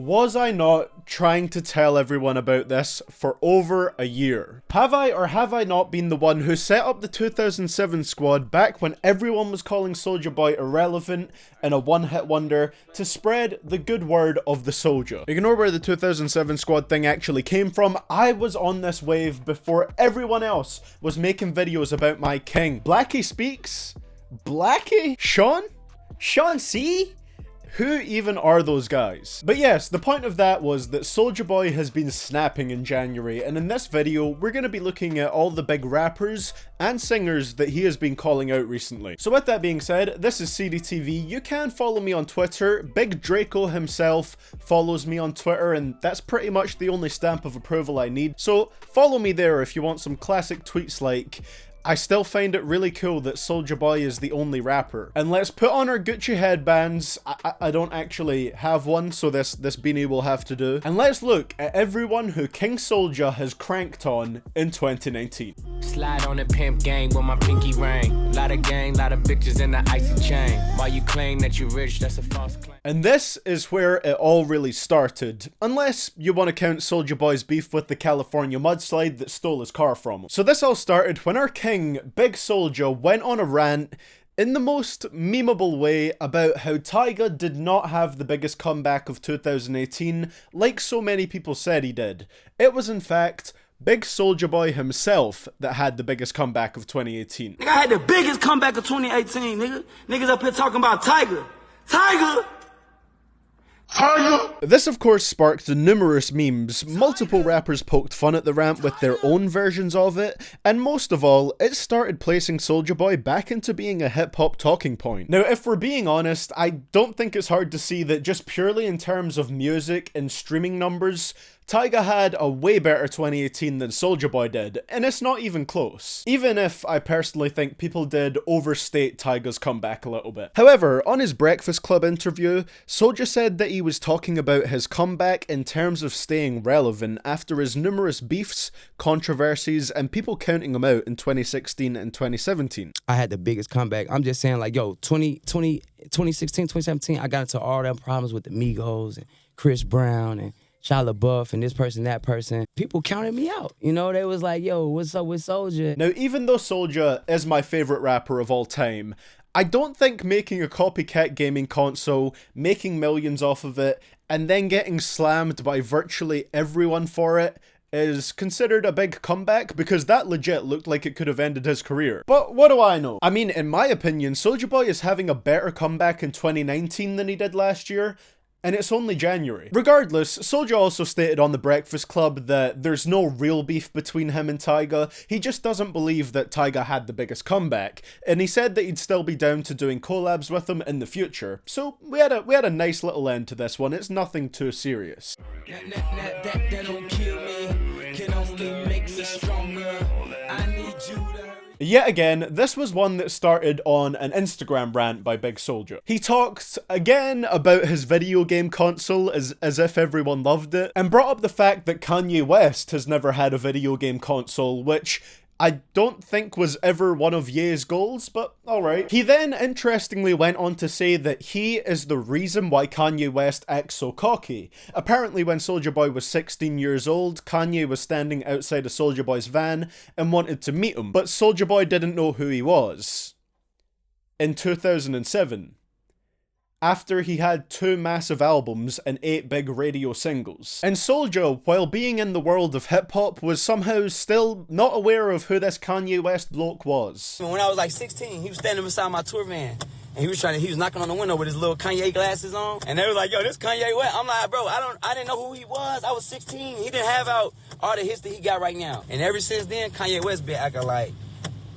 Was I not trying to tell everyone about this for over a year? Have I or have I not been the one who set up the 2007 squad back when everyone was calling Soulja Boy irrelevant and a one-hit wonder to spread the good word of the Soulja? Ignore where the 2007 squad thing actually came from. I was on this wave before everyone else was making videos about my king. Blackie speaks? Blackie? Sean? Sean C? Who even are those guys? But yes, the point of that was that Soulja Boy has been snapping in January, and in this video, we're going to be looking at all the big rappers and singers that he has been calling out recently. So with that being said, this is CDTV. You can follow me on Twitter. Big Draco himself follows me on Twitter, and that's pretty much the only stamp of approval I need. So follow me there if you want some classic tweets like, I still find it really cool that Soulja Boy is the only rapper. And let's put on our Gucci headbands. I don't actually have one, so this beanie will have to do. And let's look at everyone who King Soulja has cranked on in 2019. Slide on the pimp gang with my pinky ring. Lot of gang, lot of bitches in the icy chain. While you claim that you're rich, that's a false claim. And this is where it all really started. Unless you want to count Soulja Boy's beef with the California mudslide that stole his car from him. So this all started when our king, Big Soulja, went on a rant in the most memeable way about how Tyga did not have the biggest comeback of 2018 like so many people said he did. It was in fact Big Soulja Boy himself that had the biggest comeback of 2018. Nigga, I had the biggest comeback of 2018, nigga. Niggas up here talking about Tyga. Tyga! This of course sparked numerous memes. Multiple rappers poked fun at the rant with their own versions of it, and most of all, it started placing Soulja Boy back into being a hip-hop talking point. Now, if we're being honest, I don't think it's hard to see that just purely in terms of music and streaming numbers, Tyga had a way better 2018 than Soulja Boy did, and it's not even close. Even if I personally think people did overstate Tyga's comeback a little bit. However, on his Breakfast Club interview, Soulja said that he was talking about his comeback in terms of staying relevant after his numerous beefs, controversies, and people counting him out in 2016 and 2017. I had the biggest comeback. I'm just saying, like, yo, 2016, 2017, I got into all them problems with the Migos and Chris Brown and Shia LaBeouf and this person, that person. People counted me out. You know, they was like, yo, what's up with Soulja? Now, even though Soulja is my favorite rapper of all time, I don't think making a copycat gaming console, making millions off of it, and then getting slammed by virtually everyone for it is considered a big comeback, because that legit looked like it could have ended his career. But what do I know? I mean, in my opinion, Soulja Boy is having a better comeback in 2019 than he did last year, and it's only January. Regardless, Soulja also stated on The Breakfast Club that there's no real beef between him and Tyga. He just doesn't believe that Tyga had the biggest comeback, and he said that he'd still be down to doing collabs with him in the future. So we had a nice little end to this one. It's nothing too serious. That don't kill me, can only make me stronger. I need you to... Yet again, this was one that started on an Instagram rant by Big Soulja. He talked again about his video game console as if everyone loved it, and brought up the fact that Kanye West has never had a video game console, which I don't think was ever one of Ye's goals, but alright. He then interestingly went on to say that he is the reason why Kanye West acts so cocky. Apparently when Soulja Boy was 16 years old, Kanye was standing outside of Soulja Boy's van and wanted to meet him, but Soulja Boy didn't know who he was. In 2007. After he had 2 massive albums and 8 big radio singles. And Soulja, while being in the world of hip-hop, was somehow still not aware of who this Kanye West bloke was. When I was like 16, he was standing beside my tour van. And he was knocking on the window with his little Kanye glasses on. And they was like, yo, this Kanye West. I'm like, bro, I didn't know who he was. I was 16. He didn't have out all the hits that he got right now. And ever since then, Kanye West been acting like,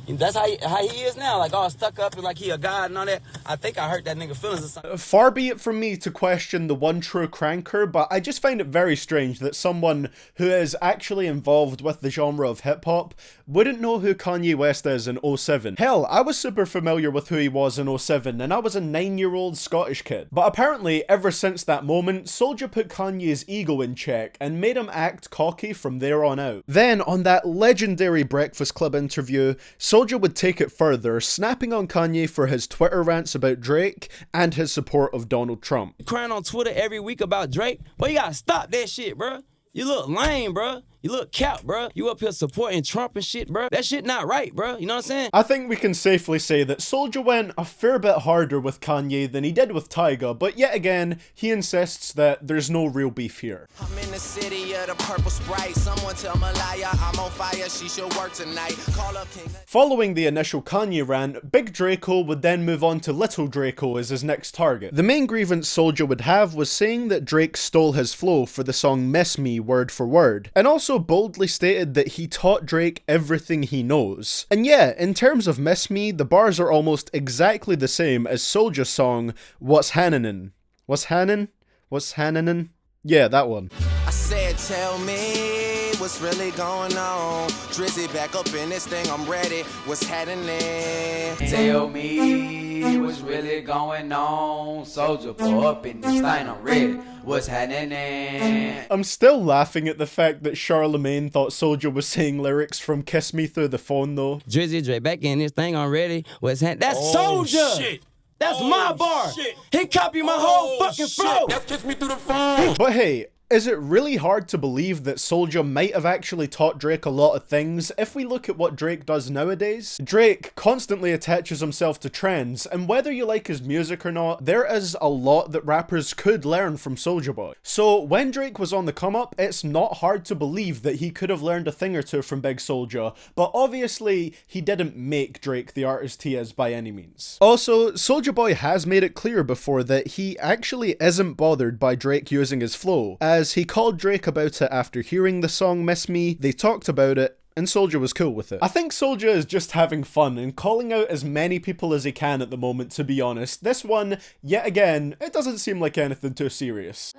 that's how he is now, like all stuck up and like he a god and all that. I think I hurt that nigga feelings or something. Far be it from me to question the one true cranker, but I just find it very strange that someone who is actually involved with the genre of hip-hop wouldn't know who Kanye West is in 07. Hell, I was super familiar with who he was in 07, and I was a 9-year-old Scottish kid. But apparently, ever since that moment, Soulja put Kanye's ego in check and made him act cocky from there on out. Then, on that legendary Breakfast Club interview, Soulja would take it further, snapping on Kanye for his Twitter rants about Drake and his support of Donald Trump. Crying on Twitter every week about Drake, but you gotta stop that shit, bro. You look lame, bro. You look cap, bro. You up here supporting Trump and shit, bro. That shit not right, bro. You know what I'm saying? I think we can safely say that Soulja went a fair bit harder with Kanye than he did with Tyga, but yet again, he insists that there's no real beef here. I'm in the city of the purple sprite. Someone tell Malaya I'm on fire. She should work tonight. Call up King. Following the initial Kanye rant, Big Draco would then move on to Little Draco as his next target. The main grievance Soulja would have was saying that Drake stole his flow for the song Miss Me word for word, and also boldly stated that he taught Drake everything he knows. And yeah, in terms of Miss Me, the bars are almost exactly the same as Soulja's song What's Hannanin'? What's Hannin'? What's Hannanin'? Yeah, that one. I said, tell me what's really going on. Drizzy back up in this thing, I'm ready. What's happening? Tell me what's really going on. Soulja Boy up in this thing, I'm ready. What's happening? I'm still laughing at the fact that Charlemagne thought Soulja was saying lyrics from Kiss Me Through the Phone though. Drizzy Dre back in this thing already. What's happening? That's Soulja! Shit. That's my bar! Shit. He copied my whole fucking flow! That Kiss Me Through the Phone. But hey, is it really hard to believe that Soulja might have actually taught Drake a lot of things if we look at what Drake does nowadays? Drake constantly attaches himself to trends, and whether you like his music or not, there is a lot that rappers could learn from Soulja Boy. So when Drake was on the come up, it's not hard to believe that he could have learned a thing or two from Big Soulja, but obviously he didn't make Drake the artist he is by any means. Also, Soulja Boy has made it clear before that he actually isn't bothered by Drake using his flow, as he called Drake about it after hearing the song Miss Me, they talked about it, and Soulja was cool with it. I think Soulja is just having fun and calling out as many people as he can at the moment, to be honest. This one, yet again, it doesn't seem like anything too serious.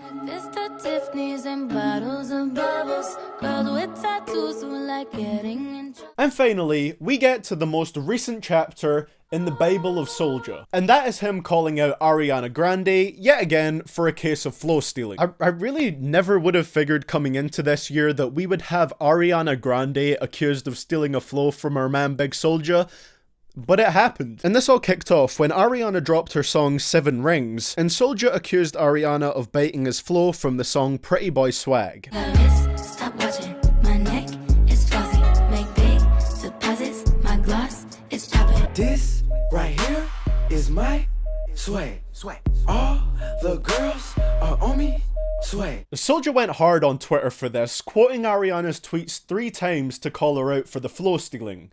And finally, we get to the most recent chapter in the Bible of Soulja, and that is him calling out Ariana Grande, yet again, for a case of flow stealing. I really never would have figured coming into this year that we would have Ariana Grande accused of stealing a flow from our man Big Soulja, but it happened. And this all kicked off when Ariana dropped her song 7 Rings, and Soulja accused Ariana of biting his flow from the song Pretty Boy Swag. Stop watching, my neck is fuzzy, make big deposits, my gloss is popping. This right here is my swag. All the girls are on me. Swag. Soulja went hard on Twitter for this, quoting Ariana's tweets 3 times to call her out for the flow stealing.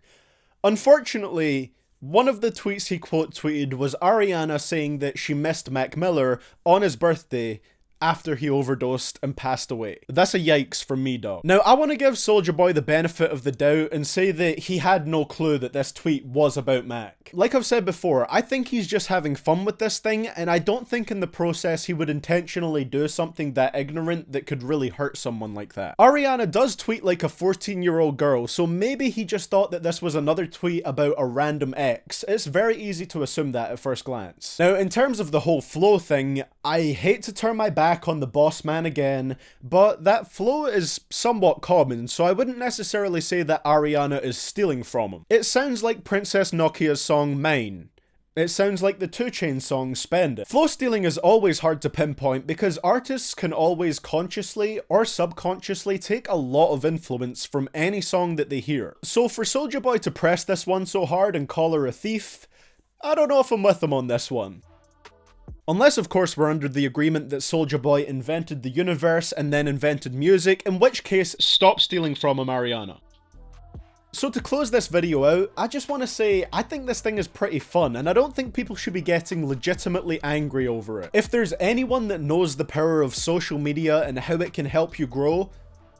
Unfortunately, one of the tweets he quote tweeted was Ariana saying that she missed Mac Miller on his birthday after he overdosed and passed away. That's a yikes from me, dog. Now, I want to give Soulja Boy the benefit of the doubt and say that he had no clue that this tweet was about Mac. Like I've said before, I think he's just having fun with this thing, and I don't think in the process he would intentionally do something that ignorant that could really hurt someone like that. Ariana does tweet like a 14-year-old girl, so maybe he just thought that this was another tweet about a random ex. It's very easy to assume that at first glance. Now, in terms of the whole flow thing, I hate to turn my back on the boss man again, but that flow is somewhat common, so I wouldn't necessarily say that Ariana is stealing from him. It sounds like Princess Nokia's song Mine. It sounds like the 2 Chainz song Spend It. Flow stealing is always hard to pinpoint because artists can always consciously or subconsciously take a lot of influence from any song that they hear. So for Soulja Boy to press this one so hard and call her a thief, I don't know if I'm with him on this one. Unless, of course, we're under the agreement that Soulja Boy invented the universe and then invented music, in which case, stop stealing from him, Ariana. So to close this video out, I just want to say, I think this thing is pretty fun, and I don't think people should be getting legitimately angry over it. If there's anyone that knows the power of social media and how it can help you grow,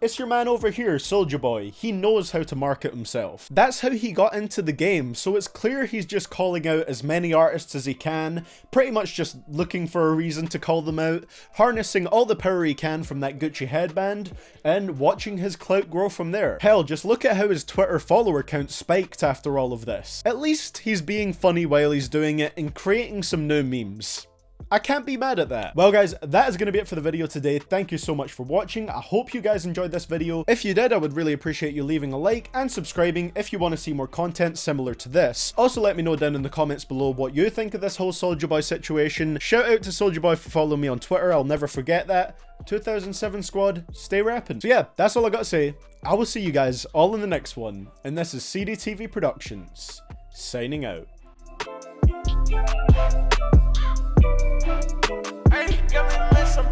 it's your man over here, Soulja Boy. He knows how to market himself. That's how he got into the game, so it's clear he's just calling out as many artists as he can, pretty much just looking for a reason to call them out, harnessing all the power he can from that Gucci headband, and watching his clout grow from there. Hell, just look at how his Twitter follower count spiked after all of this. At least he's being funny while he's doing it and creating some new memes. I can't be mad at that. Well guys, that is going to be it for the video today. Thank you so much for watching. I hope you guys enjoyed this video. If you did, I would really appreciate you leaving a like and subscribing if you want to see more content similar to this. Also, let me know down in the comments below what you think of this whole Soulja Boy situation. Shout out to Soulja Boy for following me on Twitter. I'll never forget that. 2007 squad, stay rapping. So yeah, that's all I got to say. I will see you guys all in the next one. And this is CDTVProductions, signing out. Hey, give me some